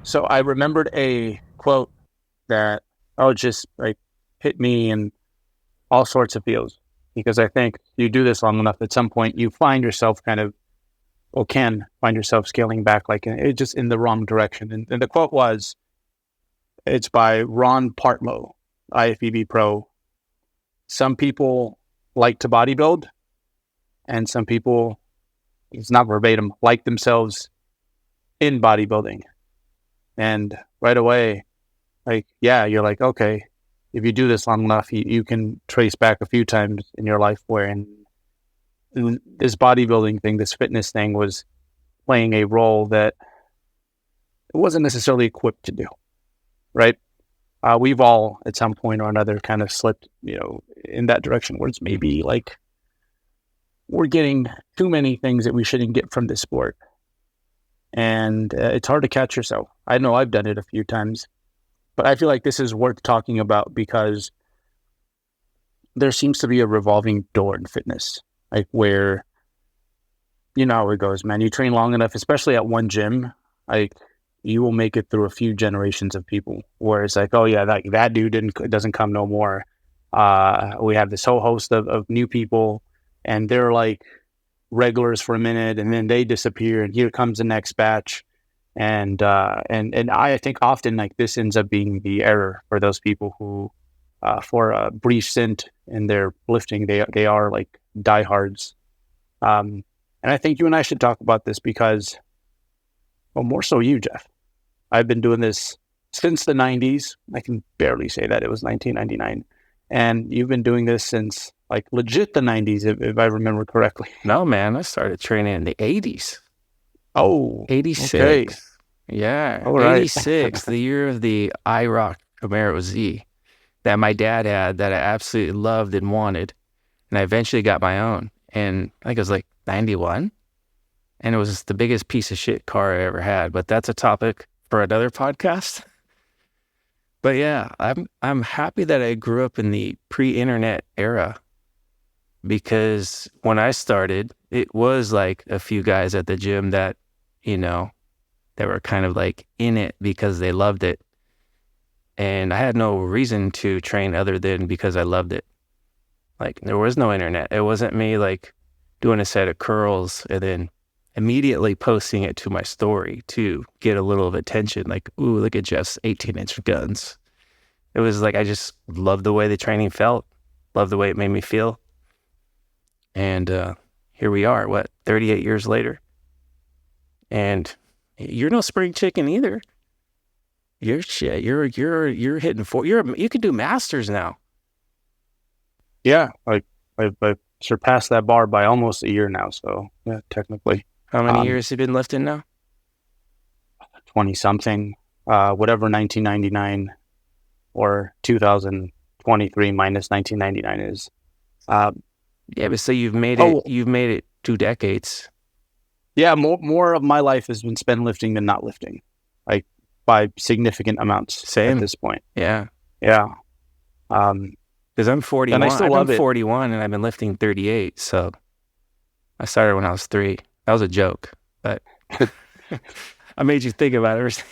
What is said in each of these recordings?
So I remembered a quote that just like hit me in all sorts of fields, because I think you do this long enough, at some point you find yourself can find yourself scaling back, like just in the wrong direction. And the quote was, it's by Ron Partlow, IFBB Pro. Some people like to bodybuild, and some people, it's not verbatim, like themselves in bodybuilding. And right away, you're like, okay, if you do this long enough, you can trace back a few times in your life where this bodybuilding thing, this fitness thing, was playing a role that it wasn't necessarily equipped to do, right? We've all, at some point or another, kind of slipped, in that direction where it's maybe like we're getting too many things that we shouldn't get from this sport. And it's hard to catch yourself. I know I've done it a few times, but I feel like this is worth talking about because there seems to be a revolving door in fitness, like where, you know how it goes, man. You train long enough, especially at one gym, like you will make it through a few generations of people where it's like, oh yeah, that dude doesn't come no more. We have this whole host of new people, and they're like regulars for a minute, and then they disappear, and here comes the next batch. And I think often like this ends up being the error for those people who, for a brief stint in their lifting, they are like diehards. And I think you and I should talk about this because, well, more so you, Jeff. I've been doing this since the 90s. I can barely say that it was 1999. And you've been doing this since like legit the 90s, if I remember correctly. No, man, I started training in the 80s. Oh, 86. Okay. Yeah, All right. 86, the year of the IROC Camaro Z that my dad had that I absolutely loved and wanted. And I eventually got my own. And I think it was like 91. And it was the biggest piece of shit car I ever had. But that's a topic for another podcast. But yeah, I'm happy that I grew up in the pre-internet era, because when I started, it was like a few guys at the gym that, that were kind of like in it because they loved it. And I had no reason to train other than because I loved it. Like there was no internet. It wasn't me like doing a set of curls and then immediately posting it to my story to get a little of attention. Like, ooh, look at Jeff's 18-inch guns. It was like, I just loved the way the training felt, loved the way it made me feel. And here we are, 38 years later. And you're no spring chicken either. You're shit. You're hitting you can do masters now. Yeah, like I've surpassed that bar by almost a year now. So yeah, technically. How many years have you been lifting now? 20 something, whatever 1999 or 2023 minus 1999 is. Yeah, but so you've made it 2 decades. Yeah, more of my life has been spent lifting than not lifting, like by significant amounts. Same at this point. Yeah. Because I'm 41. And I still love it. 41 and I've been lifting 38. So I started when I was 3. That was a joke, but I made you think about everything.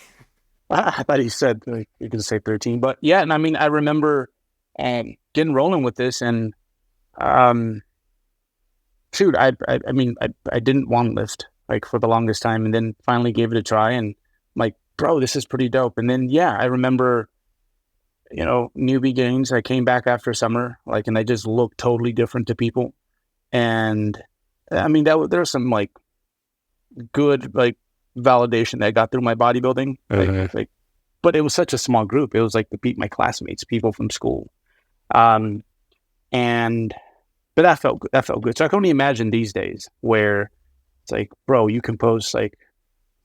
I thought he said like, you could say 13, but yeah. And I mean, I remember getting rolling with this, and shoot, I didn't want to lift like for the longest time, and then finally gave it a try, and I'm like, bro, this is pretty dope. And then I remember, newbie gains. I came back after summer, like, and I just looked totally different to people. And I mean, there was some like good like validation that I got through my bodybuilding, but it was such a small group. It was like my classmates, people from school, but that felt good. So I can only imagine these days where it's like, bro, you can post like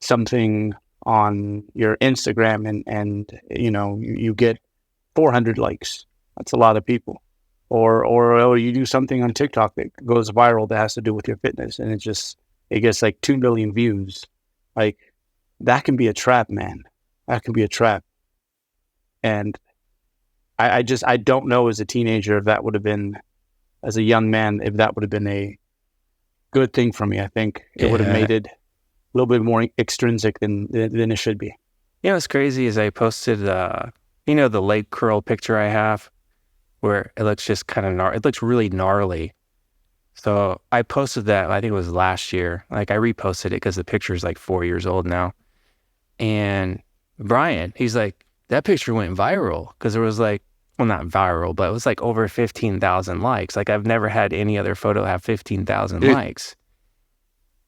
something on your Instagram and you get 400 likes. That's a lot of people. Or you do something on TikTok that goes viral that has to do with your fitness, and it gets like 2 million views. Like, that can be a trap, man. That can be a trap. And I don't know as a teenager if that would have been, as a young man, if that would have been a good thing for me. I think it would have Yeah. made it a little bit more extrinsic than it should be. You know what's crazy is I posted, the leg curl picture I have where it looks just kind of it looks really gnarly. So I posted that, I think it was last year. Like I reposted it because the picture is like 4 years old now. And Brian, he's like, that picture went viral because it was like, well, not viral, but it was like over 15,000 likes. Like I've never had any other photo have 15,000 likes.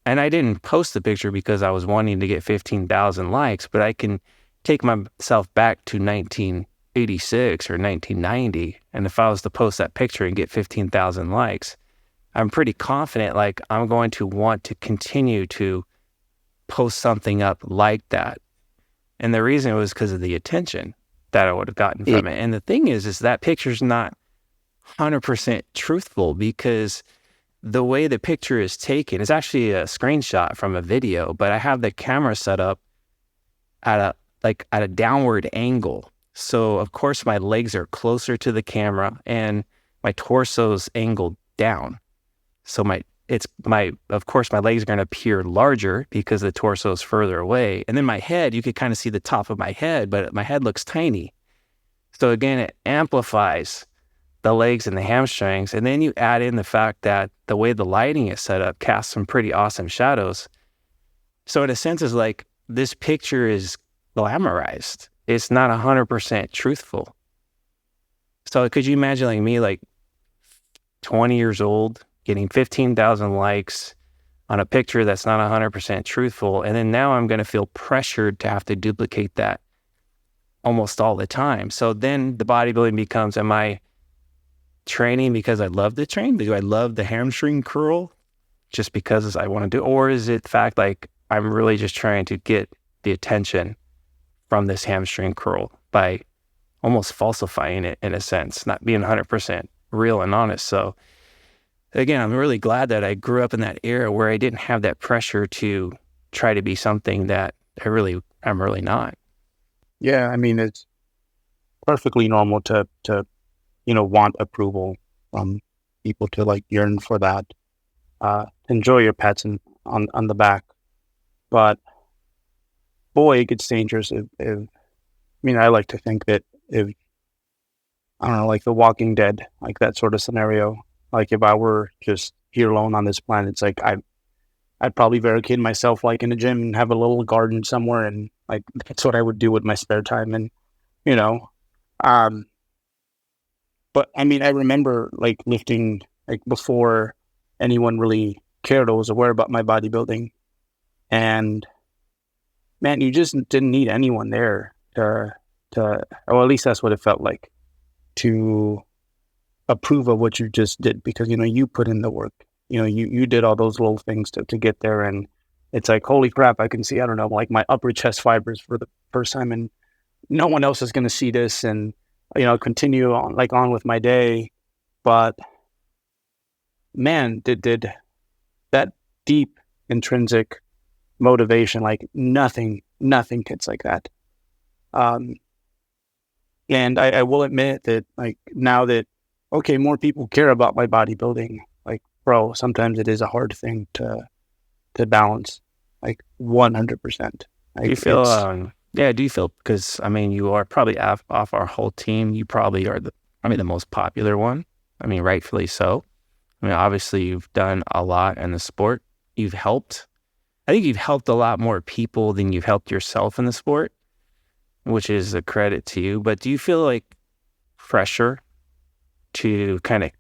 And I didn't post the picture because I was wanting to get 15,000 likes, but I can take myself back to 1986 or 1990. And if I was to post that picture and get 15,000 likes, I'm pretty confident like I'm going to want to continue to post something up like that. And the reason was because of the attention that I would have gotten from it. And the thing is that picture's not 100% truthful because the way the picture is taken is actually a screenshot from a video, but I have the camera set up at a downward angle. So of course my legs are closer to the camera and my torso's angled down. So of course my legs are going to appear larger because the torso is further away. And then my head, you could kind of see the top of my head, but my head looks tiny. So again, it amplifies the legs and the hamstrings. And then you add in the fact that the way the lighting is set up casts some pretty awesome shadows. So in a sense, it's like this picture is glamorized. It's not 100% truthful. So could you imagine like me, like 20 years old, getting 15,000 likes on a picture that's not 100% truthful. And then now I'm going to feel pressured to have to duplicate that almost all the time. So then the bodybuilding becomes, am I training because I love to train? Do I love the hamstring curl just because I want to do? Or is it the fact like I'm really just trying to get the attention from this hamstring curl by almost falsifying it in a sense, not being 100% real and honest. So again, I'm really glad that I grew up in that era where I didn't have that pressure to try to be something that I'm really not. Yeah, I mean, it's perfectly normal to want approval from people, to like yearn for that, enjoy your pats on the back. But boy, it gets dangerous I mean, I like to think that if, I don't know, like The Walking Dead, like that sort of scenario, like if I were just here alone on this planet, it's like I'd probably barricade myself like in a gym and have a little garden somewhere, and like that's what I would do with my spare time. And you know, um, but I mean, I remember like lifting like before anyone really cared or was aware about my bodybuilding, and man, you just didn't need anyone there to, or at least that's what it felt like, to approve of what you just did, because you put in the work. You did all those little things to get there, and it's like, holy crap, I can see, I don't know, like my upper chest fibers for the first time, and no one else is going to see this, and continue on with my day. But man, did that deep intrinsic motivation, like nothing hits like that. And I will admit that, like, now that, okay, more people care about my bodybuilding, like, bro, sometimes it is a hard thing to balance, like 100%. Like, Do you feel, do you feel, because I mean, you are probably off our whole team, you probably are the most popular one. I mean, rightfully so. I mean, obviously you've done a lot in the sport. I think you've helped a lot more people than you've helped yourself in the sport, which is a credit to you. But do you feel like pressure to kind of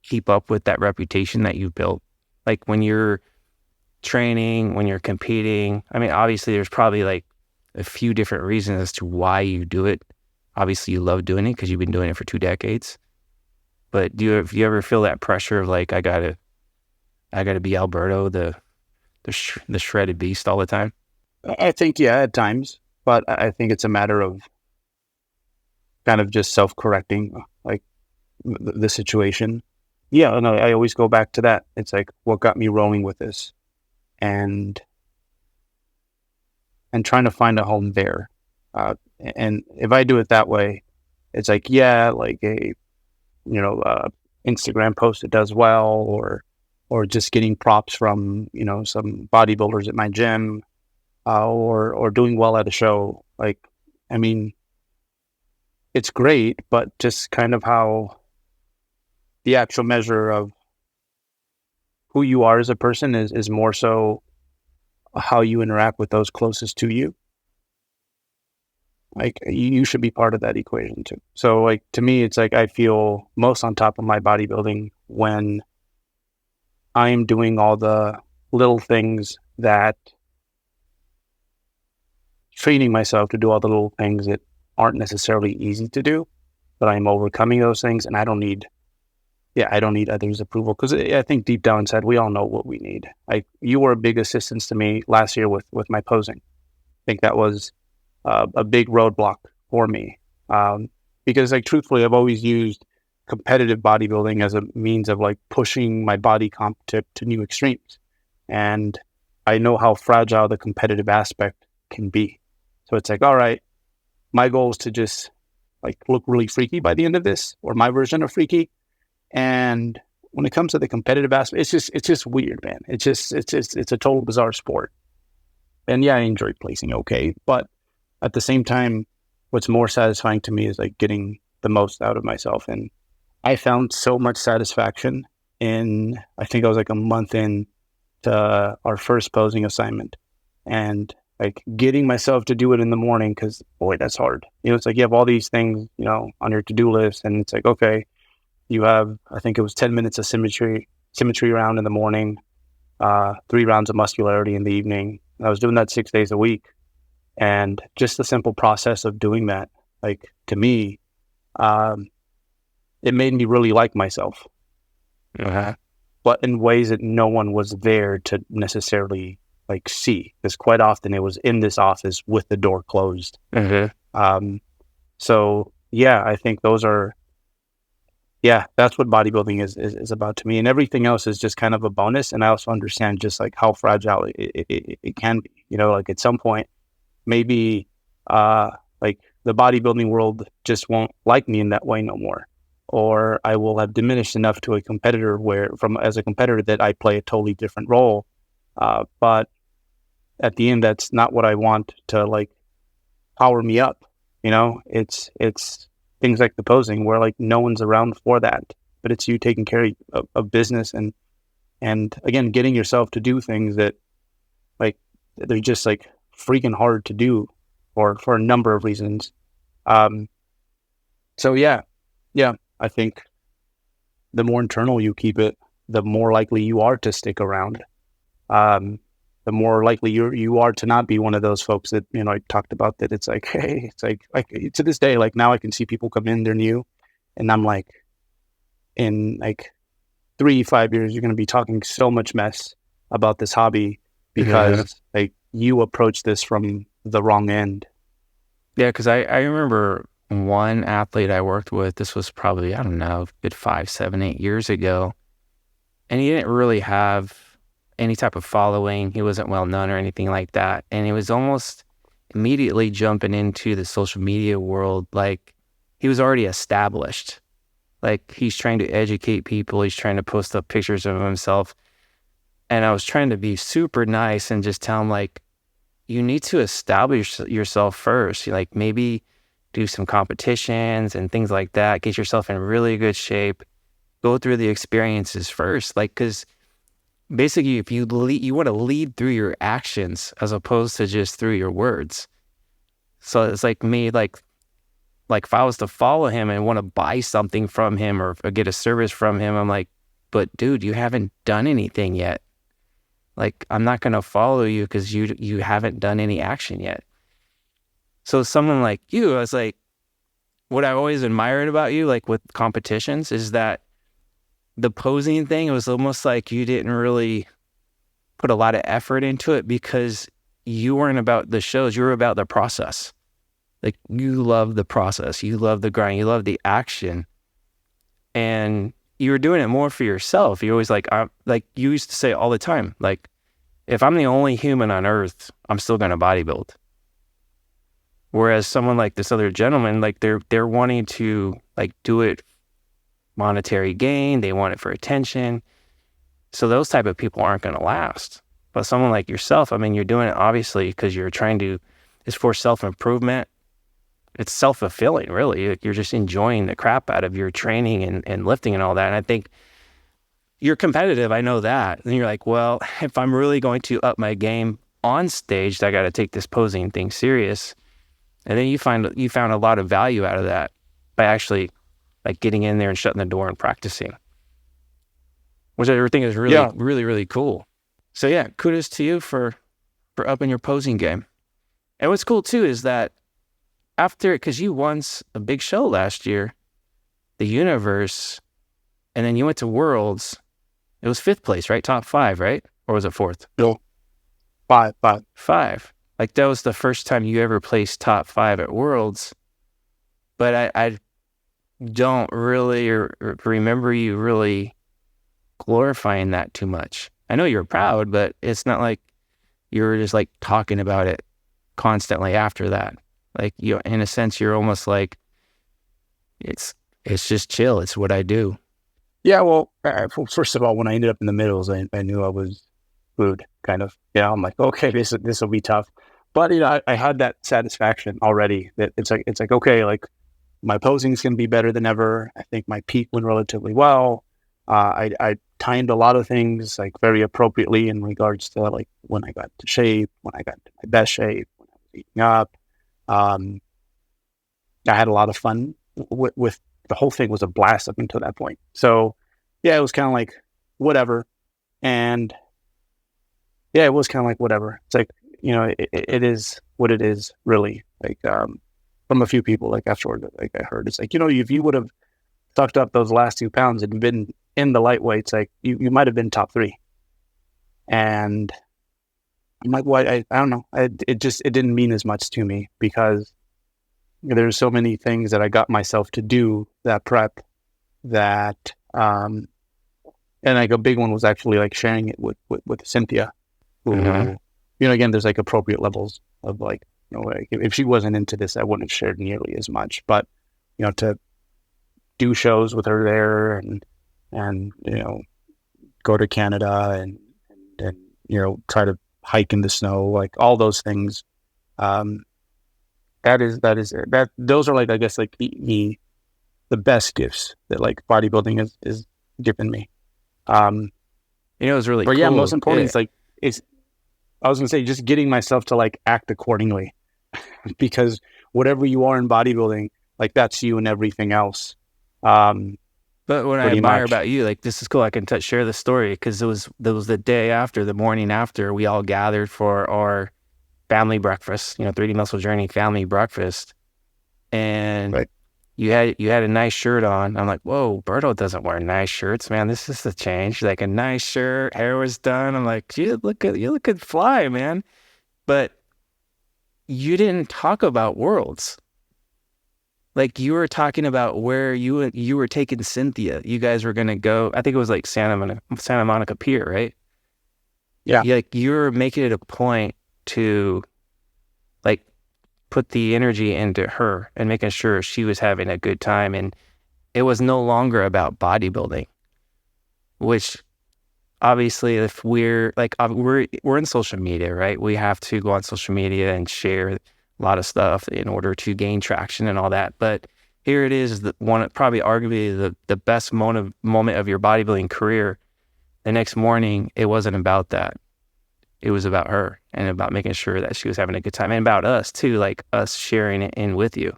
keep up with that reputation that you've built? Like when you're training, when you're competing, I mean, obviously there's probably like a few different reasons as to why you do it. Obviously you love doing it because you've been doing it for 2 decades. But do you ever feel that pressure of like, I gotta be Alberto, the shredded beast all the time? I think, yeah, at times, but I think it's a matter of kind of just self-correcting, like the situation. Yeah, no, I always go back to that. It's like, what got me rolling with this, and trying to find a home there. And if I do it that way, it's like, yeah, like a, Instagram post that does well, or just getting props from, some bodybuilders at my gym, or doing well at a show. Like, I mean, it's great, but just kind of how the actual measure of who you are as a person is more so how you interact with those closest to you. Like, you should be part of that equation too. So like, to me, it's like I feel most on top of my bodybuilding when I'm doing all the little things that training myself to do all the little things that aren't necessarily easy to do, but I'm overcoming those things, and I don't need others' approval, because I think deep down inside we all know what we need. Like, you were a big assistance to me last year with my posing. I think that was a big roadblock for me, because, like, truthfully, I've always used competitive bodybuilding as a means of like pushing my body comp to new extremes, and I know how fragile the competitive aspect can be. So it's like, all right, my goal is to just like look really freaky by the end of this, or my version of freaky. And when it comes to the competitive aspect, it's just weird, man. It's a total bizarre sport. And yeah, I enjoy placing okay, but at the same time, what's more satisfying to me is like getting the most out of myself. And I found so much satisfaction in, I think I was like a month in to our first posing assignment, and like getting myself to do it in the morning, because boy, that's hard. It's like you have all these things, on your to-do list, and it's like, okay, you have, I think it was 10 minutes of symmetry round in the morning, 3 rounds of muscularity in the evening. And I was doing that 6 days a week. And just the simple process of doing that, like, to me, it made me really like myself, but in ways that no one was there to necessarily like see, because quite often it was in this office with the door closed. So yeah, I think that's what bodybuilding is about to me, and everything else is just kind of a bonus. And I also understand just like how fragile it can be. Like, at some point, maybe like the bodybuilding world just won't like me in that way no more, or I will have diminished enough to a competitor as a competitor that I play a totally different role. But at the end, that's not what I want to like power me up. It's things like the posing where like no one's around for that, but it's you taking care of business, and again, getting yourself to do things that like they're just like freaking hard to do for a number of reasons. So yeah, I think the more internal you keep it, the more likely you are to stick around. The more likely you are to not be one of those folks that, I talked about, that it's like, hey, it's like to this day, like now I can see people come in, they're new, and I'm like, in like 3-5 years, you're going to be talking so much mess about this hobby because like you approach this from the wrong end. Yeah, because I remember one athlete I worked with, this was probably, I don't know, good 5, 7, 8 years ago, and he didn't really have any type of following. He wasn't well known or anything like that. And he was almost immediately jumping into the social media world. Like, he was already established. Like, he's trying to educate people. He's trying to post up pictures of himself. And I was trying to be super nice and just tell him, like, you need to establish yourself first. Like, maybe do some competitions and things like that. Get yourself in really good shape. Go through the experiences first. Like, because basically, if you want to lead through your actions as opposed to just through your words. So it's like me, like if I was to follow him and want to buy something from him or get a service from him, I'm like, but dude, you haven't done anything yet. Like, I'm not going to follow you because you haven't done any action yet. So someone like you, I was like, what I always admired about you, like with competitions, is that the posing thing, it was almost like you didn't really put a lot of effort into it because you weren't about the shows, you were about the process. Like, you love the process, you love the grind, you love the action, and you were doing it more for yourself. You always like you used to say all the time, like, if I'm the only human on earth, I'm still going to bodybuild. Whereas someone like this other gentleman, like they're wanting to like do it monetary gain, they want it for attention. So those type of people aren't going to last. But someone like yourself, I mean, you're doing it obviously because you're trying to, it's for self-improvement. It's self-fulfilling, really. You're just enjoying the crap out of your training and lifting and all that. And I think you're competitive. I know that. And you're like, well, if I'm really going to up my game on stage, I got to take this posing thing serious. And then you found a lot of value out of that by actually like getting in there and shutting the door and practicing, which I think is really, Yeah. really, really cool. So yeah, kudos to you for upping your posing game. And what's cool too is that after, because you won a big show last year, the Universe, and then you went to Worlds. It was 5th place, right? Top 5, right? Or was it 4th? No. Five. 5. Like that was the first time you ever placed top 5 at Worlds. But I don't really remember you really glorifying that too much. I know you're proud, but it's not like you were just like talking about it constantly after that. Like you, in a sense, you're almost like it's just chill. It's what I do. Yeah, well, first of all, when I ended up in the middles, I knew I was screwed, kind of. Yeah, I'm like, okay, this will be tough. But I had that satisfaction already that it's like okay, like my posing is going to be better than ever. I think my peak went relatively well. I timed a lot of things like very appropriately in regards to like when I got to shape, when I got to my best shape, when I was eating up. I had a lot of fun with the whole thing was a blast up until that point. So yeah, it was kind of like whatever. And yeah, it was kind of like whatever. It's like, it is what it is really. Like, from a few people, like afterward, like I heard, it's like, if you would have sucked up those last 2 pounds and been in the lightweights, like you might have been top 3. And I'm like, well, I don't know. It didn't mean as much to me because there's so many things that I got myself to do that prep that, and like a big one was actually like sharing it with Cynthia, who, again, there's like appropriate levels of like, like if she wasn't into this, I wouldn't have shared nearly as much, but, to do shows with her there and, go to Canada and try to hike in the snow, like all those things. Those are like, I guess, like the best gifts that like bodybuilding is given me. It's really but cool. Yeah, most importantly, I was going to say, just getting myself to like act accordingly because whatever you are in bodybuilding, like that's you and everything else. But what I admire about you, like this is cool. I can share the story because it was the morning after we all gathered for our family breakfast, 3D Muscle Journey family breakfast, and right. you had a nice shirt on. I'm like, whoa, Berto doesn't wear nice shirts, man. This is the change. Like a nice shirt, hair was done. I'm like, you look good fly, man. But you didn't talk about Worlds. Like you were talking about where you were taking Cynthia. You guys were gonna go. I think it was like Santa Monica Pier, right? Yeah. Like you were making it a point to like put the energy into her and making sure she was having a good time, and it was no longer about bodybuilding, which obviously if we're in social media, right? We have to go on social media and share a lot of stuff in order to gain traction and all that. But here it is, probably arguably the best moment of your bodybuilding career. The next morning, it wasn't about that. It was about her and about making sure that she was having a good time, and about us too, like us sharing it in with you.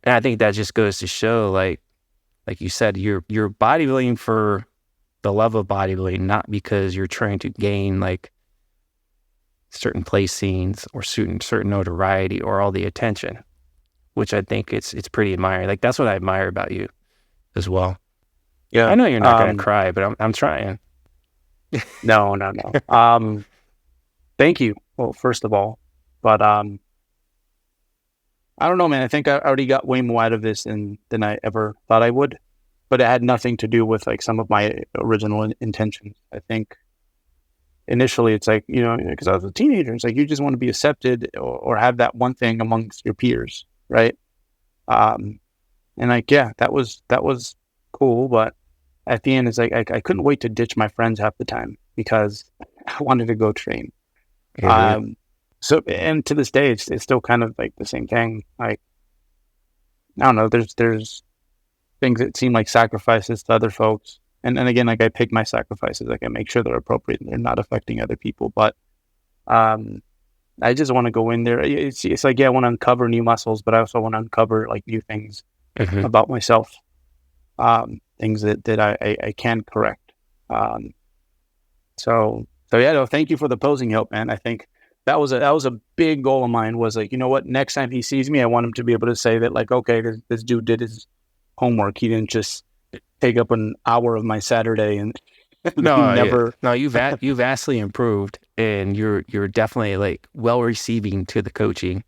And I think that just goes to show, like you said, you're bodybuilding for the love of bodybuilding, not because you're trying to gain like certain placings or certain notoriety or all the attention, which I think it's pretty admiring. Like that's what I admire about you as well. Yeah. I know you're not going to cry, but I'm trying. No. Thank you. Well, first of all, but I don't know, man. I think I already got way more out of this than I ever thought I would, but it had nothing to do with like some of my original intentions. I think initially it's like, because I was a teenager, it's like you just want to be accepted or have that one thing amongst your peers, right? And like, yeah, that was cool, but at the end, it's like I couldn't wait to ditch my friends half the time because I wanted to go train. Mm-hmm. So, and to this day, it's still kind of like the same thing. Like, I don't know, there's things that seem like sacrifices to other folks. And again, like I pick my sacrifices, like I make sure they're appropriate and they're not affecting other people. But I just want to go in there. It's like, yeah, I want to uncover new muscles, but I also want to uncover like new things Mm-hmm. about myself, things that I can correct. So yeah, no, thank you for the posing help, man. I think that was a big goal of mine, was like, you know what, next time he sees me, I want him to be able to say that, like, okay, this dude did his homework. He didn't just take up an hour of my Saturday and No, never. no, you vastly improved, and you're definitely like well receiving to the coaching.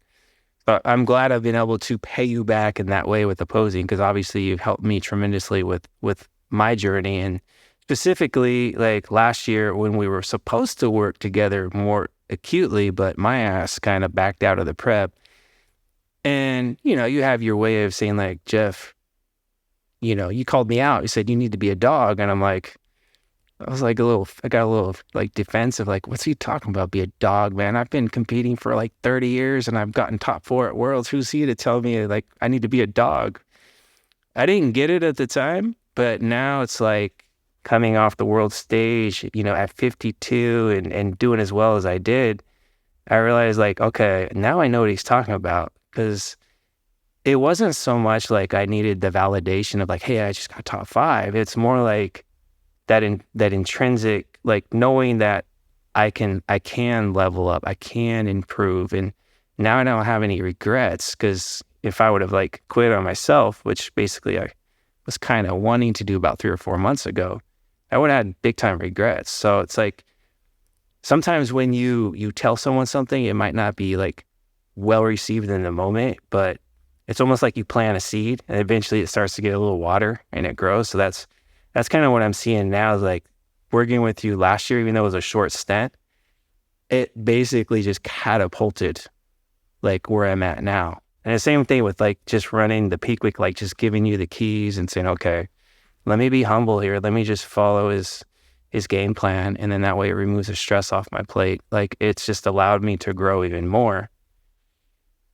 But I'm glad I've been able to pay you back in that way with the posing, because obviously you've helped me tremendously with my journey. And specifically, like last year when we were supposed to work together more acutely, but my ass kind of backed out of the prep. And you have your way of saying, like, Jeff, you called me out. You said you need to be a dog, and I was like I got a little like defensive, like, what's he talking about? Be a dog, man. I've been competing for like 30 years and I've gotten top 4 at Worlds. Who's he to tell me like I need to be a dog? I didn't get it at the time, but now it's like coming off the world stage, at 52 and doing as well as I did, I realized like, okay, now I know what he's talking about, because it wasn't so much like I needed the validation of like, hey, I just got top 5. It's more like that intrinsic, like knowing that I can level up, I can improve. And now I don't have any regrets, because if I would have like quit on myself, which basically I was kind of wanting to do about 3 or 4 months ago, I would have had big time regrets. So it's like sometimes when you tell someone something, it might not be like well received in the moment, but it's almost like you plant a seed and eventually it starts to get a little water and it grows. So that's kind of what I'm seeing now, is like working with you last year, even though it was a short stint, it basically just catapulted like where I'm at now. And the same thing with like just running the peak week, like just giving you the keys and saying, okay, let me be humble here. Let me just follow his game plan. And then that way it removes the stress off my plate. Like it's just allowed me to grow even more.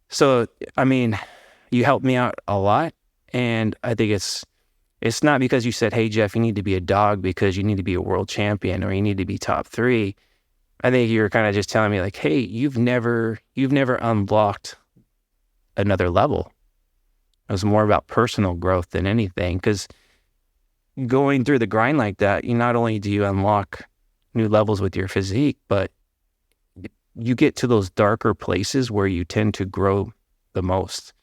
So, I mean, you helped me out a lot. And I think it's not because you said, hey, Jeff, you need to be a dog because you need to be a world champion or you need to be top 3. I think you're kind of just telling me like, hey, you've never unblocked another level. It was more about personal growth than anything, because going through the grind like that, you not only do you unlock new levels with your physique, but you get to those darker places where you tend to grow the most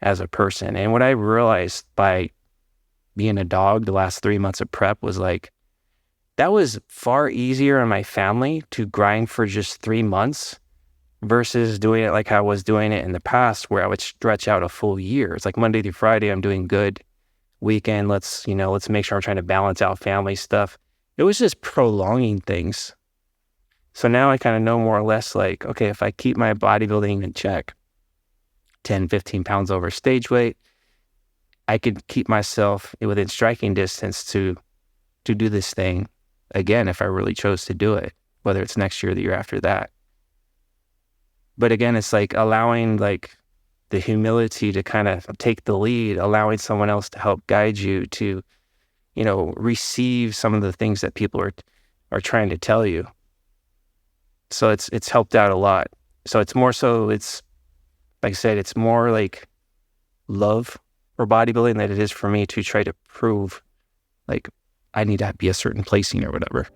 as a person. And what I realized by being a dog the last 3 months of prep was like, that was far easier on my family to grind for just 3 months versus doing it like I was doing it in the past, where I would stretch out a full year. It's like Monday through Friday, I'm doing good. Weekend, let's make sure I'm trying to balance out family stuff. It was just prolonging things. So now I kind of know more or less like, okay, if I keep my bodybuilding in check, 10, 15 pounds over stage weight, I could keep myself within striking distance to do this thing again if I really chose to do it, whether it's next year or the year after that. But again, it's like allowing like the humility to kind of take the lead, allowing someone else to help guide you to, receive some of the things that people are trying to tell you. So it's helped out a lot. So it's more so, it's like I said, it's more like love for bodybuilding than it is for me to try to prove like I need to be a certain placing or whatever.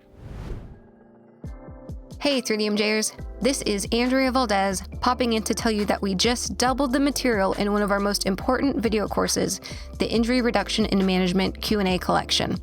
Hey 3DMJers, this is Andrea Valdez popping in to tell you that we just doubled the material in one of our most important video courses, the Injury Reduction and Management Q&A collection.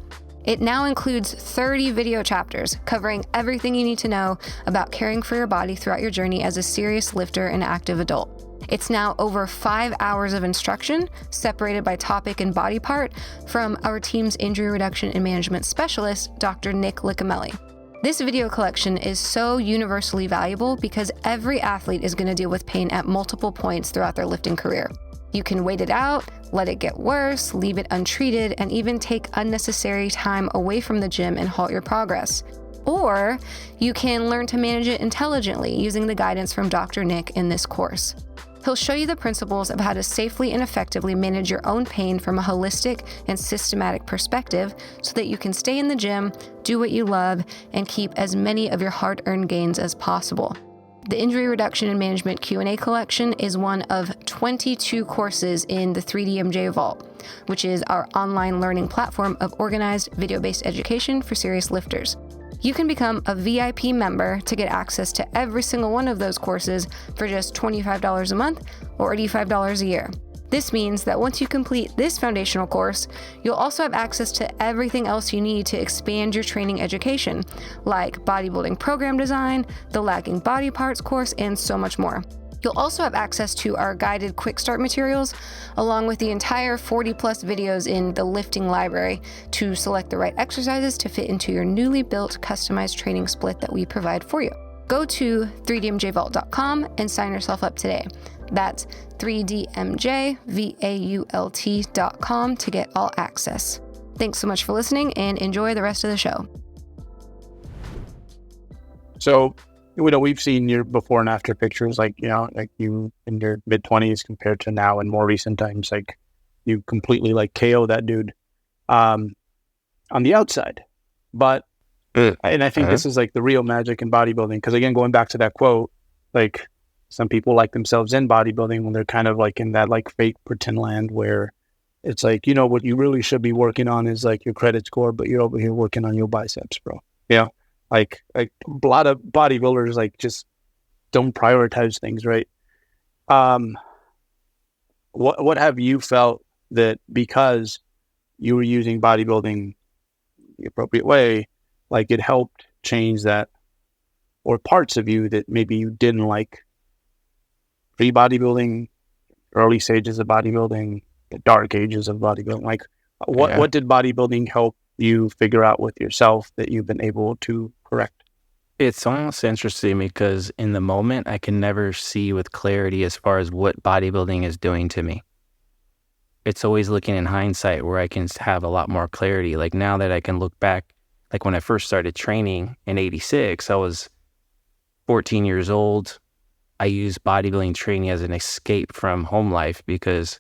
It now includes 30 video chapters covering everything you need to know about caring for your body throughout your journey as a serious lifter and active adult. It's now over 5 hours of instruction, separated by topic and body part, from our team's injury reduction and management specialist, Dr. Nick Licamelli. This video collection is so universally valuable because every athlete is going to deal with pain at multiple points throughout their lifting career. You can wait it out, let it get worse, leave it untreated, and even take unnecessary time away from the gym and halt your progress. Or you can learn to manage it intelligently using the guidance from Dr. Nick in this course. He'll show you the principles of how to safely and effectively manage your own pain from a holistic and systematic perspective so that you can stay in the gym, do what you love, and keep as many of your hard-earned gains as possible. The Injury Reduction and Management Q&A collection is one of 22 courses in the 3DMJ Vault, which is our online learning platform of organized video-based education for serious lifters. You can become a VIP member to get access to every single one of those courses for just $25 a month or $85 a year. This means that once you complete this foundational course, you'll also have access to everything else you need to expand your training education, like bodybuilding program design, the lagging body parts course, and so much more. You'll also have access to our guided quick start materials, along with the entire 40 plus videos in the lifting library to select the right exercises to fit into your newly built customized training split that we provide for you. Go to 3dmjvault.com and sign yourself up today. That's 3dmjvault.com to get all access. Thanks so much for listening and enjoy the rest of the show. So, we've seen your before and after pictures, like you in your mid-20s compared to now in more recent times, like you completely like KO that dude on the outside. But, and I think this is like the real magic in bodybuilding. Because again, going back to that quote, like some people like themselves in bodybuilding when they're kind of like in that like fake pretend land where it's like, what you really should be working on is like your credit score, but you're over here working on your biceps, bro. Like a lot of bodybuilders like just don't prioritize things, right? What have you felt that because you were using bodybuilding the appropriate way, like it helped change that, or parts of you that maybe you didn't like pre-bodybuilding, early stages of bodybuilding, the dark ages of bodybuilding? Like what did bodybuilding help you figure out with yourself that you've been able to correct? It's almost interesting because in the moment, I can never see with clarity as far as what bodybuilding is doing to me. It's always looking in hindsight where I can have a lot more clarity. Like now that I can look back, like when I first started training in 86, I was 14 years old. I used bodybuilding training as an escape from home life because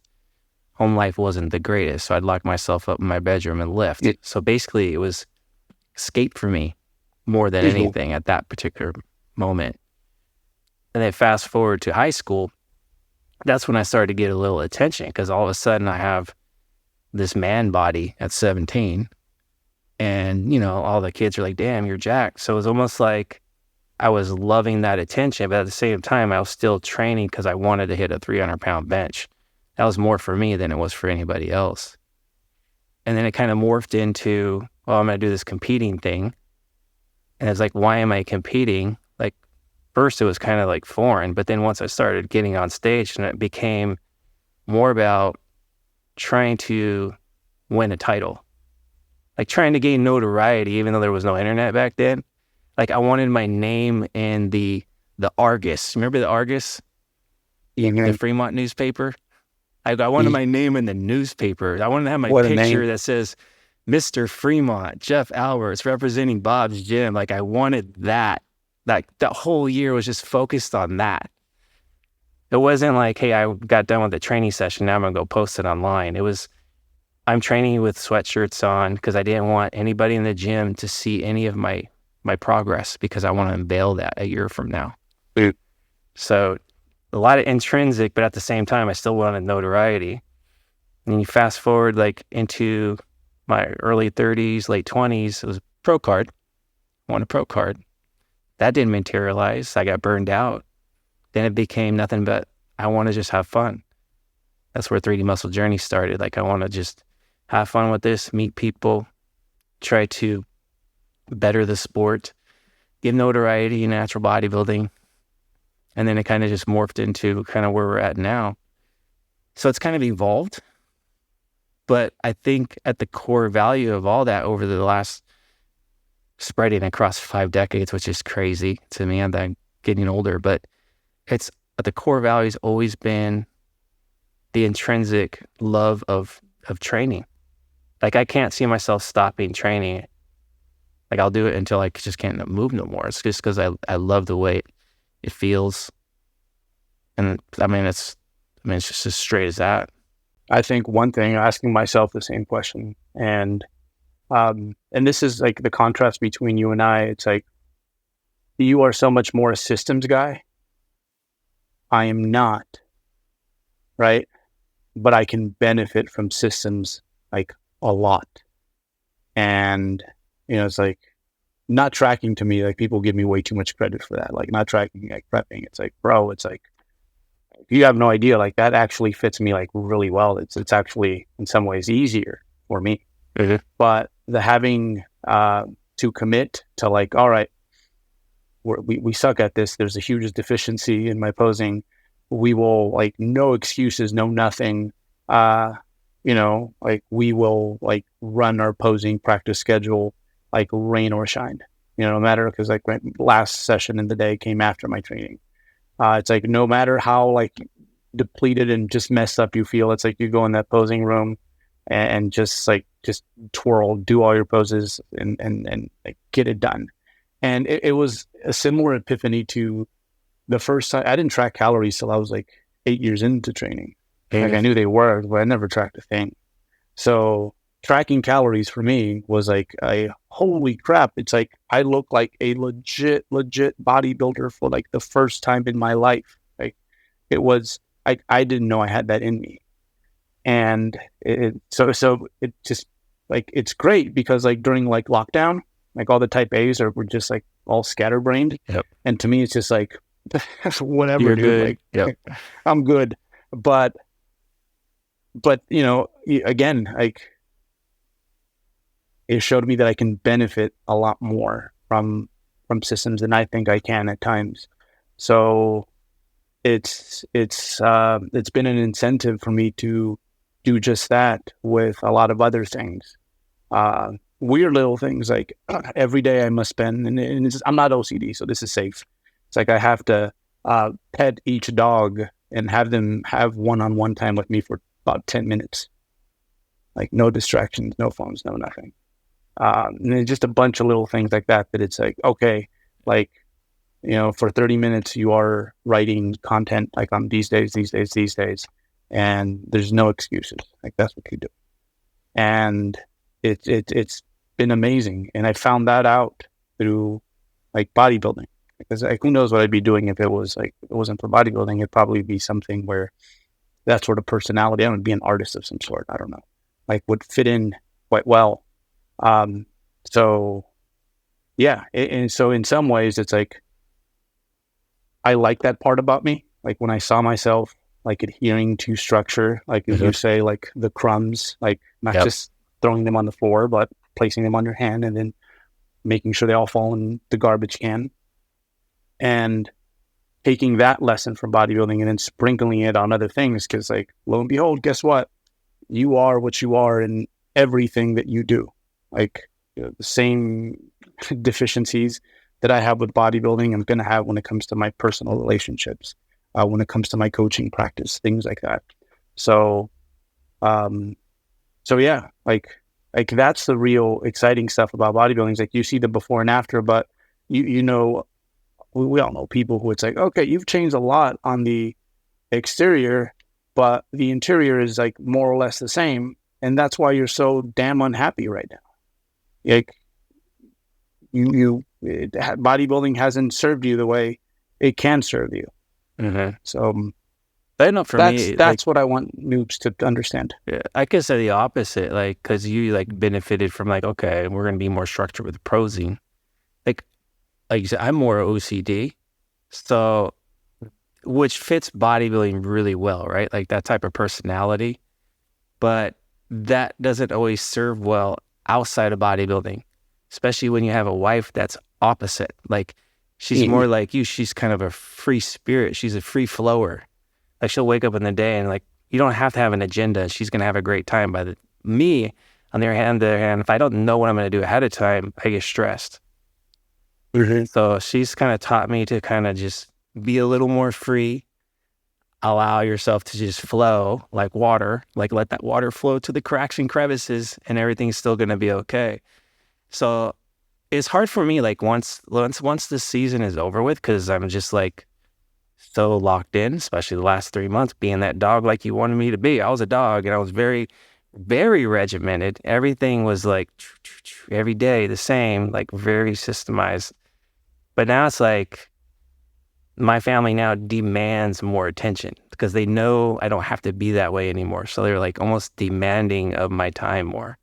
home life wasn't the greatest. So I'd lock myself up in my bedroom and lift. So basically it was escape for me more than anything at that particular moment. And then fast forward to high school, that's when I started to get a little attention because all of a sudden I have this man body at 17 and, all the kids are like, damn, you're jacked. So it was almost like I was loving that attention, but at the same time, I was still training because I wanted to hit a 300-pound bench. That was more for me than it was for anybody else. And then it kind of morphed into, well, I'm going to do this competing thing. And it's like, why am I competing? Like, first it was kind of like foreign, but then once I started getting on stage and it became more about trying to win a title, like trying to gain notoriety, even though there was no internet back then. Like I wanted my name in the Argus. Remember the Argus? The Fremont newspaper? I wanted my name in the newspaper. I wanted to have my picture that says, Mr. Fremont, Jeff Alberts, representing Bob's Gym. Like I wanted that. Like that whole year was just focused on that. It wasn't like, hey, I got done with the training session. Now I'm going to go post it online. It was, I'm training with sweatshirts on because I didn't want anybody in the gym to see any of my progress because I want to unveil that a year from now. So a lot of intrinsic, but at the same time, I still wanted notoriety. And you fast forward like into my early 30s, late 20s, it was a pro card. I won a pro card. That didn't materialize. I got burned out. Then it became nothing but I want to just have fun. That's where 3D Muscle Journey started. Like I want to just have fun with this, meet people, try to better the sport, give notoriety in natural bodybuilding. And then it kind of just morphed into kind of where we're at now. So it's kind of evolved. But I think at the core value of all that over the last spreading across 5 decades, which is crazy to me. I'm getting older, but it's the core value's always been the intrinsic love of training. Like I can't see myself stopping training. Like I'll do it until I just can't move no more. It's just because I love the way it feels. And it's just as straight as that. I think one thing, asking myself the same question, and this is like the contrast between you and I. It's like you are so much more a systems guy. I am not, right? But I can benefit from systems like a lot. And, it's like not tracking to me, like people give me way too much credit for that. Like not tracking, like prepping. It's like, bro, it's like, you have no idea. Like that actually fits me like really well. It's actually in some ways easier for me. Mm-hmm. But the having to commit to like, all right, we suck at this. There's a huge deficiency in my posing. We will like no excuses, no nothing. Like we will like run our posing practice schedule like rain or shine. No matter, because like my last session in the day came after my training. It's like no matter how like depleted and just messed up you feel, it's like you go in that posing room and just twirl, do all your poses and like get it done. And it was a similar epiphany to the first time. I didn't track calories till I was like 8 years into training. Like I knew they worked, but I never tracked a thing. So tracking calories for me was like holy crap. It's like I look like a legit bodybuilder for like the first time in my life. Like it was, I didn't know I had that in me. And so it just like, it's great because like during like lockdown, like all the type A's were just like all scatterbrained. Yep. And to me, it's just like, whatever, You're dude. good. Like, yep. I'm good. But again, like it showed me that I can benefit a lot more from systems than I think I can at times. So it's been an incentive for me to do just that with a lot of other things. Weird little things like every day I must spend, and I'm not OCD, so this is safe. It's like I have to pet each dog and have them have one-on-one time with me for about 10 minutes. Like no distractions, no phones, no nothing. And then just a bunch of little things like that it's like, okay, like, for 30 minutes you are writing content like on these days, and there's no excuses. Like that's what you do. And it's been amazing. And I found that out through like bodybuilding, because like, who knows what I'd be doing if it wasn't for bodybuilding. It'd probably be something where that sort of personality, I would be an artist of some sort. I don't know, like would fit in quite well. So yeah. And so in some ways it's like, I like that part about me. Like when I saw myself like adhering to structure, like as you say, like the crumbs, like not just throwing them on the floor, but placing them on your hand and then making sure they all fall in the garbage can. And taking that lesson from bodybuilding and then sprinkling it on other things. Cause like, lo and behold, guess what? You are what you are in everything that you do. Like the same deficiencies that I have with bodybuilding, I'm going to have when it comes to my personal relationships, when it comes to my coaching practice, things like that. So yeah, like that's the real exciting stuff about bodybuilding. Is like you see the before and after, but we all know people who it's like, okay, you've changed a lot on the exterior, but the interior is like more or less the same. And that's why you're so damn unhappy right now. Like bodybuilding hasn't served you the way it can serve you. Mm-hmm. So I know that's like, what I want noobs to understand. Yeah, I could say the opposite, like, because you like benefited from like, okay, we're going to be more structured with prosing. Like you said, I'm more OCD, so which fits bodybuilding really well, right? Like that type of personality, but that doesn't always serve well outside of bodybuilding, especially when you have a wife that's opposite. Like she's more like you. She's kind of a free spirit. She's a free flower. Like she'll wake up in the day and like you don't have to have an agenda. She's gonna have a great time. Me, on the other hand, if I don't know what I'm gonna do ahead of time, I get stressed. Mm-hmm. So she's kind of taught me to kind of just be a little more free, allow yourself to just flow like water, like let that water flow to the cracks and crevices, and everything's still going to be okay. So it's hard for me, like once the season is over with, because I'm just like so locked in, especially the last 3 months, being that dog like you wanted me to be. I was a dog, and I was very, very regimented. Everything was like every day the same, like very systemized. But now it's like my family now demands more attention because they know I don't have to be that way anymore. So they're like almost demanding of my time more.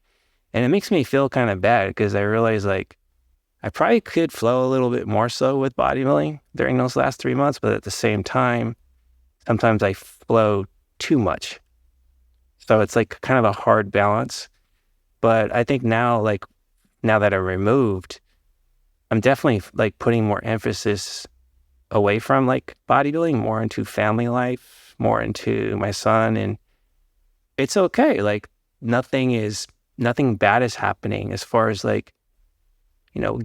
And it makes me feel kind of bad because I realize like I probably could flow a little bit more so with bodybuilding during those last 3 months, but at the same time, sometimes I flow too much. So it's like kind of a hard balance. But I think now, like now that I'm removed, I'm definitely like putting more emphasis away from like bodybuilding, more into family life, more into my son. And it's okay. Like nothing bad is happening as far as like,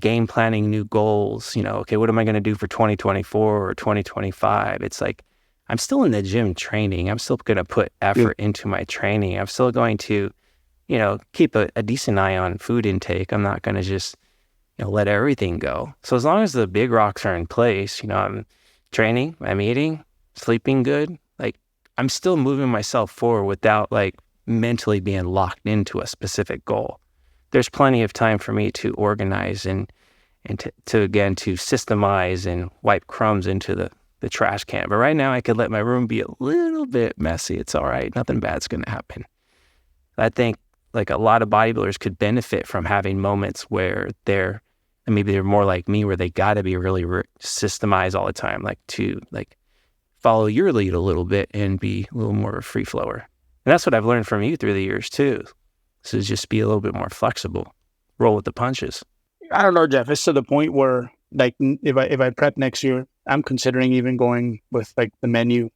game planning new goals, okay, what am I going to do for 2024 or 2025? It's like, I'm still in the gym training. I'm still going to put effort into my training. I'm still going to, keep a decent eye on food intake. I'm not going to just, let everything go. So as long as the big rocks are in place, I'm training, I'm eating, sleeping good, like I'm still moving myself forward without like mentally being locked into a specific goal. There's plenty of time for me to organize and to again, to systemize and wipe crumbs into the trash can. But right now I could let my room be a little bit messy. It's all right. Nothing bad's going to happen. I think like a lot of bodybuilders could benefit from having moments where maybe they're more like me, where they got to be really systemized all the time, like to like follow your lead a little bit and be a little more of a free flower. And that's what I've learned from you through the years too. So just be a little bit more flexible, roll with the punches. I don't know, Jeff. It's to the point where like if I prep next year, I'm considering even going with like the menu,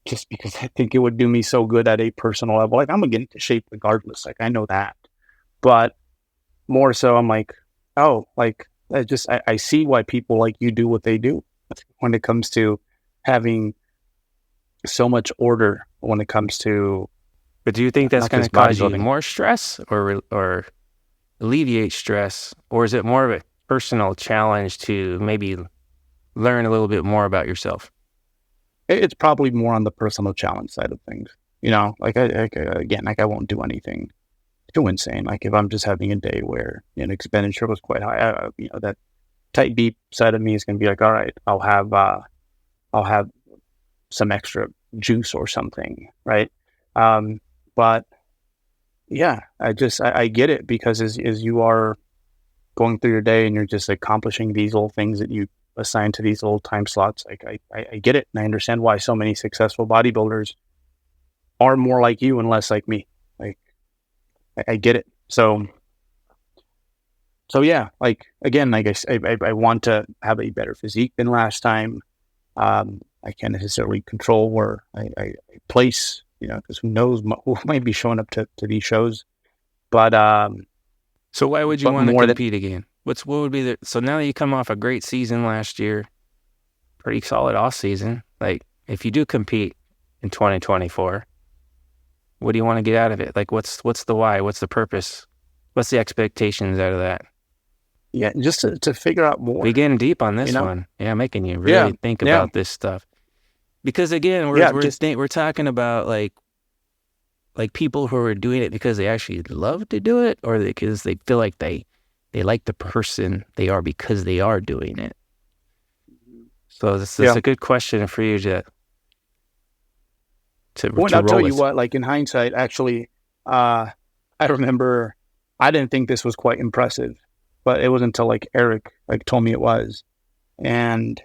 just because I think it would do me so good at a personal level. Like I'm gonna get into shape regardless. Like I know that, but more so, I'm like, oh, like I see why people like you do what they do when it comes to having so much order when it comes to. But do you think that's not going to just cause you bodybuilding. more stress or alleviate stress? Or is it more of a personal challenge to maybe learn a little bit more about yourself? It's probably more on the personal challenge side of things. Like again, like I won't do anything too insane. Like if I'm just having a day where expenditure was quite high, that type B side of me is going to be like, all right, I'll have some extra juice or something, right? But yeah, I get it, because as you are going through your day and you're just accomplishing these little things that you assign to these little time slots, like I get it, and I understand why so many successful bodybuilders are more like you and less like me. Like I get it. So yeah, like again, like I want to have a better physique than last time. I can't necessarily control where I place, because who knows who might be showing up to these shows. But so why would you but want to more compete again? What would be so now that you come off a great season last year, pretty solid off season, like if you do compete in 2024, what do you want to get out of it? Like what's the why? What's the purpose? What's the expectations out of that? Yeah, just to figure out more. We getting deep on this one. Yeah, making you really think about this stuff. Because again, we're talking about like people who are doing it because they actually love to do it, or because they feel like they like the person they are because they are doing it. So this is a good question for you to Well, I'll tell you what, like in hindsight, actually, I remember I didn't think this was quite impressive, but it was until like Eric like told me it was. And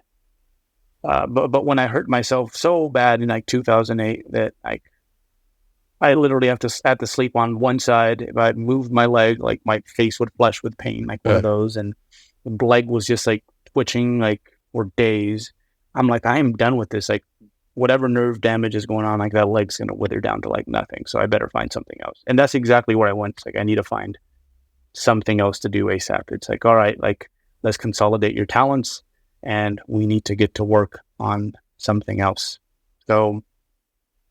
but when I hurt myself so bad in like 2008 that I literally had to sleep on one side. If I moved my leg, like my face would flush with pain, like one of those, and the leg was just like twitching like for days. I'm like, I am done with this. Like whatever nerve damage is going on, like that leg's gonna wither down to like nothing. So I better find something else. And that's exactly where I went. It's like I need to find something else to do ASAP. It's like, all right, like let's consolidate your talents, and we need to get to work on something else. So,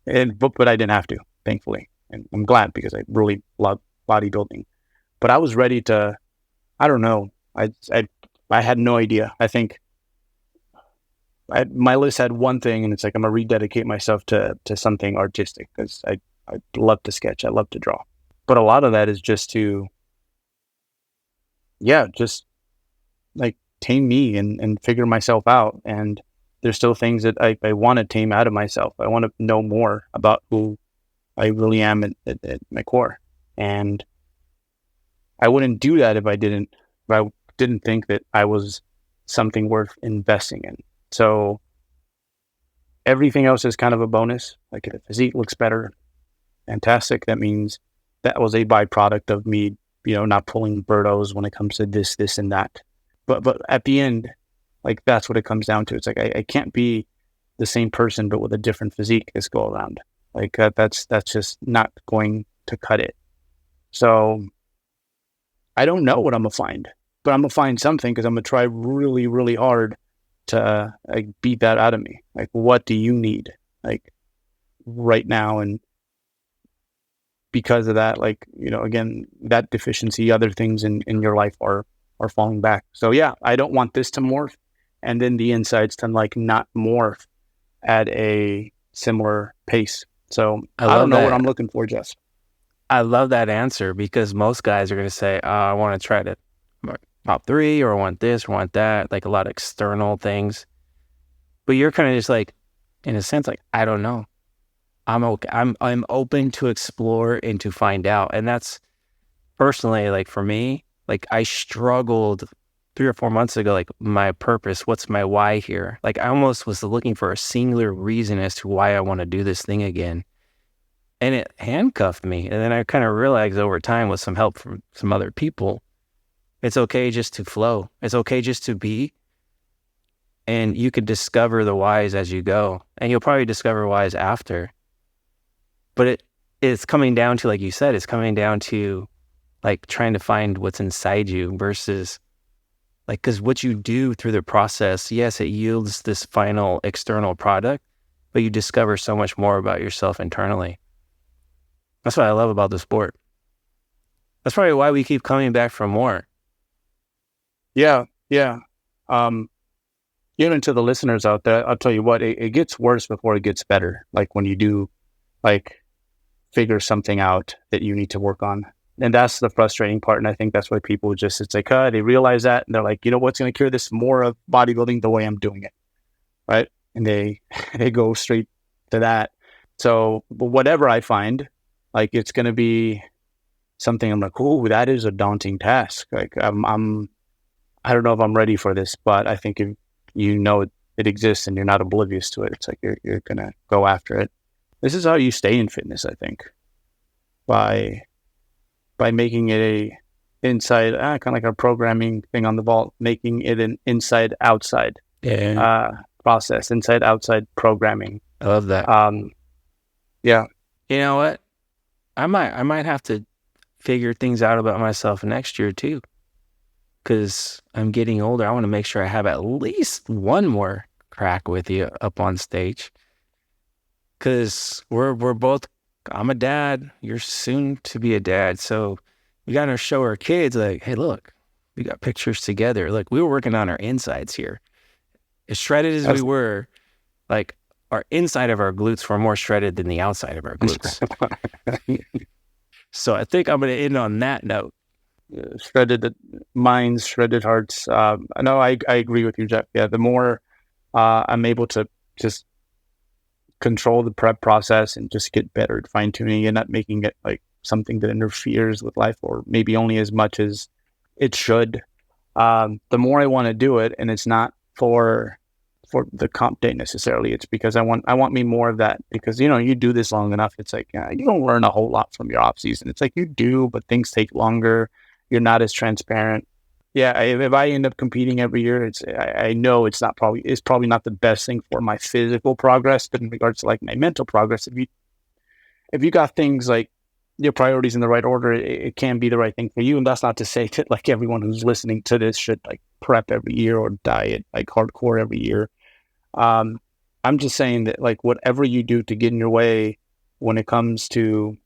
but I didn't have to, thankfully. And I'm glad, because I really love bodybuilding. But I was ready to, I don't know. I had no idea. I think my list had one thing, and it's like, I'm going to rededicate myself to something artistic, because I love to sketch. I love to draw. But a lot of that is just to, just like tame me and figure myself out. And there's still things that I want to tame out of myself. I want to know more about who I really am at my core. And I wouldn't do that if I didn't think that I was something worth investing in. So everything else is kind of a bonus. Like, if the physique looks better, fantastic. That means that was a byproduct of me, not pulling Bertos when it comes to this, and that. But at the end, like, that's what it comes down to. It's like, I can't be the same person, but with a different physique this go around. Like, that's just not going to cut it. So I don't know what I'm going to find, but I'm going to find something, because I'm going to try really, really hard to beat that out of me. Like, what do you need, like, right now? And because of that, like, again, that deficiency, other things in your life are falling back. So yeah, I don't want this to morph, and then the insides to like not morph at a similar pace. So I don't know what I'm looking for, Jess. I love that answer, because most guys are going to say, oh, I want to try to top 3, or I want this, or I want that, like a lot of external things. But you're kind of just like, in a sense, like, I don't know. I'm okay. I'm open to explore and to find out. And that's personally, like, for me, like, I struggled 3 or 4 months ago, like, my purpose, what's my why here? Like, I almost was looking for a singular reason as to why I want to do this thing again. And it handcuffed me. And then I kind of realized over time, with some help from some other people, it's okay just to flow. It's okay just to be. And you could discover the whys as you go. And you'll probably discover whys after. But it's coming down to, like you said, it's coming down to like trying to find what's inside you versus like, because what you do through the process, yes, it yields this final external product, but you discover so much more about yourself internally. That's what I love about the sport. That's probably why we keep coming back for more. Yeah. Even to the listeners out there, I'll tell you what, it gets worse before it gets better. Like, when you do like figure something out that you need to work on. And that's the frustrating part. And I think that's why people just, it's like, they realize that, and they're like, what's going to cure this more of bodybuilding? The way I'm doing it. Right. And they go straight to that. So whatever I find, like, it's going to be something I'm like, oh, that is a daunting task. Like, I don't know if I'm ready for this, but I think if it exists and you're not oblivious to it, it's like, you're going to go after it. This is how you stay in fitness, I think, by making it a inside, kind of like a programming thing on the vault, making it an inside outside process, inside outside programming. I love that. Yeah. You know what? I might have to figure things out about myself next year too, because I'm getting older. I want to make sure I have at least one more crack with you up on stage. Because we're both, I'm a dad, you're soon to be a dad. So we got to show our kids, like, hey, look, we got pictures together. Like, we were working on our insides here. As shredded as we were, like, our inside of our glutes were more shredded than the outside of our glutes. So I think I'm going to end on that note. Shredded minds, shredded hearts. No, I agree with you, Jeff. Yeah, the more I'm able to just control the prep process and just get better at fine-tuning and not making it like something that interferes with life, or maybe only as much as it should, the more I want to do it. And it's not for the comp day necessarily. It's because I want me more of that, because you do this long enough, it's like you don't learn a whole lot from your off season. It's like you do, but things take longer. You're not as transparent. Yeah, if I end up competing every year, I know it's probably not the best thing for my physical progress, but in regards to like my mental progress, if you got things like your priorities in the right order, it can be the right thing for you. And that's not to say that like everyone who's listening to this should like prep every year or diet like hardcore every year. I'm just saying that like whatever you do to get in your way when it comes to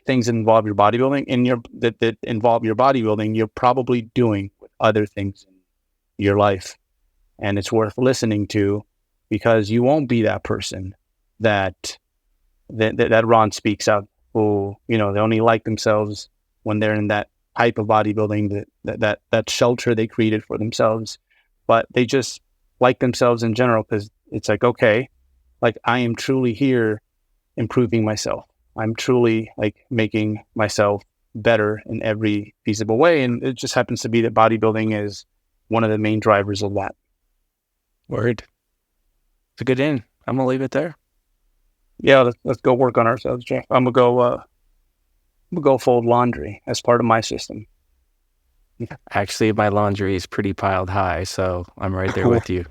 things that involve your bodybuilding that involve your bodybuilding, you're probably doing with other things in your life. And it's worth listening to, because you won't be that person that Ron speaks of, who, they only like themselves when they're in that type of bodybuilding, that shelter they created for themselves. But they just like themselves in general, because it's like, okay, like I am truly here improving myself. I'm truly like making myself better in every feasible way. And it just happens to be that bodybuilding is one of the main drivers of that. Word. It's a good end. I'm going to leave it there. Yeah, let's go work on ourselves, Jeff. I'm gonna go fold laundry as part of my system. Actually, my laundry is pretty piled high, so I'm right there with you.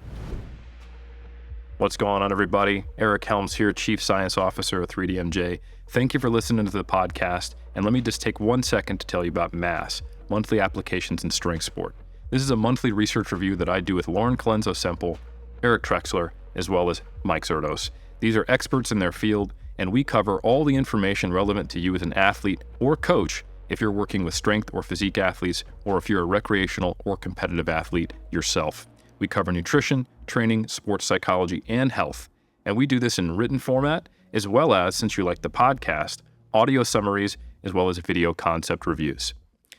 What's going on, everybody? Eric Helms here, Chief Science Officer of 3DMJ. Thank you for listening to the podcast, and let me just take 1 second to tell you about MASS, Monthly Applications in Strength Sport. This is a monthly research review that I do with Lauren Colenso-Semple, Eric Trexler, as well as Mike Zerdos. These are experts in their field, and we cover all the information relevant to you as an athlete or coach if you're working with strength or physique athletes, or if you're a recreational or competitive athlete yourself. We cover nutrition, training, sports psychology, and health. And we do this in written format, as well as, since you like the podcast, audio summaries, as well as video concept reviews.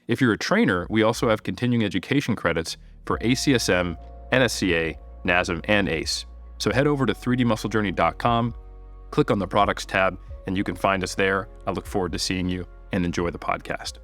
If you're a trainer, we also have continuing education credits for ACSM, NSCA, NASM, and ACE. So head over to 3dmusclejourney.com, click on the products tab, and you can find us there. I look forward to seeing you, and enjoy the podcast.